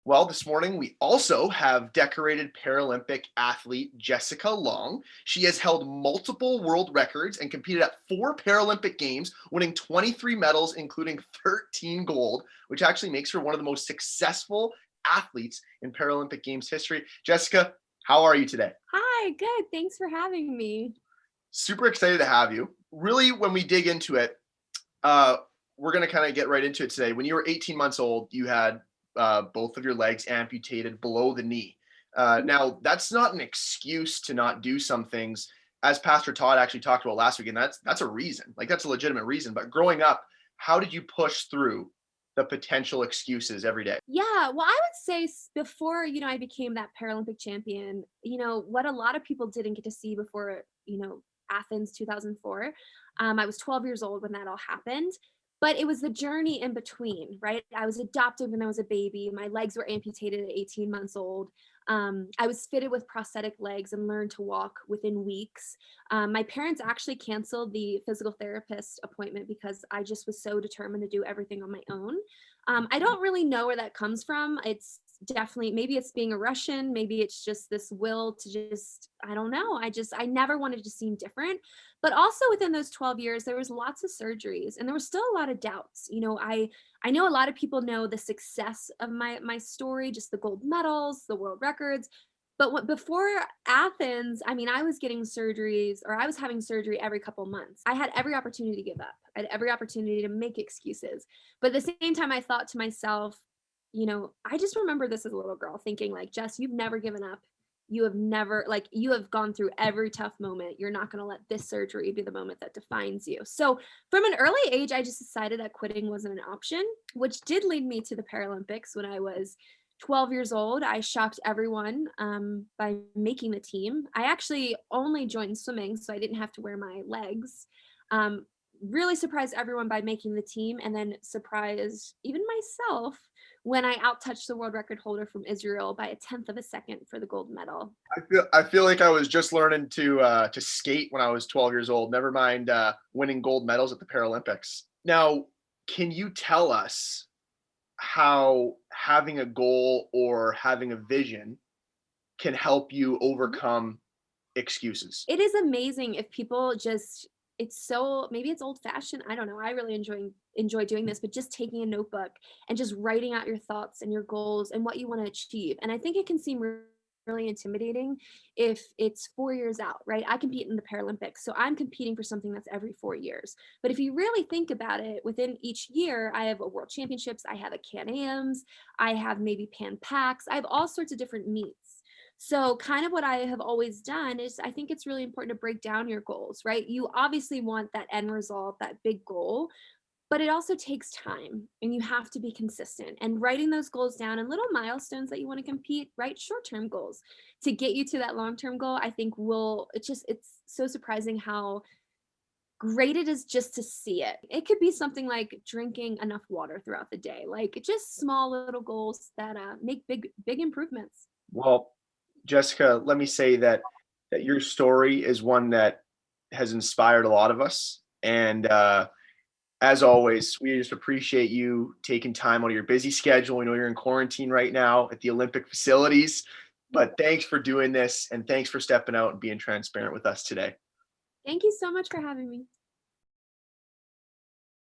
Well, this morning we also have decorated Paralympic athlete Jessica Long. She has held multiple world records and competed at 4 Paralympic Games, winning 23 medals, including 13 gold, which actually makes her one of the most successful athletes in Paralympic Games history. Jessica, how are you today? Hi, good. Thanks for having me. Super excited to have you. Really, when we dig into it, uh, we're going to kind of get right into it today. When you were 18 months old, you had both of your legs amputated below the knee. Now, that's not an excuse to not do some things, as Pastor Todd actually talked about last week, and that's a reason. Like that's a legitimate reason. But growing up, how did you push through the potential excuses every day? Yeah, well, I would say before, I became that Paralympic champion, what a lot of people didn't get to see before, Athens 2004. I was 12 years old when that all happened, but it was the journey in between, right? I was adopted when I was a baby. My legs were amputated at 18 months old. I was fitted with prosthetic legs and learned to walk within weeks. My parents actually canceled the physical therapist appointment because I just was so determined to do everything on my own. I don't really know where that comes from. It's definitely, maybe it's being a Russian, maybe it's just this will to just, I don't know. I never wanted to seem different. But also within those 12 years, there was lots of surgeries and there was still a lot of doubts. I know a lot of people know the success of my story, just the gold medals, the world records. But before Athens, I mean, I was getting surgeries or I was having surgery every couple months. I had every opportunity to give up. I had every opportunity to make excuses. But at the same time, I thought to myself, I just remember this as a little girl thinking, like, Jess, you've never given up. You have never, like, you have gone through every tough moment. You're not going to let this surgery be the moment that defines you. So, from an early age, I just decided that quitting wasn't an option, which did lead me to the Paralympics when I was 12 years old. I shocked everyone by making the team. I actually only joined swimming, so I didn't have to wear my legs. Um, really surprised everyone by making the team, and then surprised even myself when I outtouched the world record holder from Israel by a tenth of a second for the gold medal. I feel like I was just learning to skate when I was 12 years old. Never mind winning gold medals at the Paralympics. Now, can you tell us how having a goal or having a vision can help you overcome excuses? It is amazing if people just, it's so, maybe it's old fashioned, I don't know. I really enjoy doing this, but just taking a notebook and just writing out your thoughts and your goals and what you want to achieve. And I think it can seem really intimidating if it's 4 years out, right? I compete in the Paralympics, so I'm competing for something that's every 4 years. But if you really think about it, within each year, I have a World Championships, I have a Can-Ams, I have maybe Pan Pacs, I have all sorts of different meets. So, kind of what I have always done is I think it's really important to break down your goals, right? You obviously want that end result, that big goal, but it also takes time and you have to be consistent. And writing those goals down and little milestones that you want to compete, write short term goals to get you to that long term goal, I think it's so surprising how great it is just to see it. It could be something like drinking enough water throughout the day, like just small little goals that make big improvements. Well, Jessica, let me say that your story is one that has inspired a lot of us, and as always, we just appreciate you taking time out of your busy schedule. We know you're in quarantine right now at the Olympic facilities, but thanks for doing this, and thanks for stepping out and being transparent with us today. Thank you so much for having me.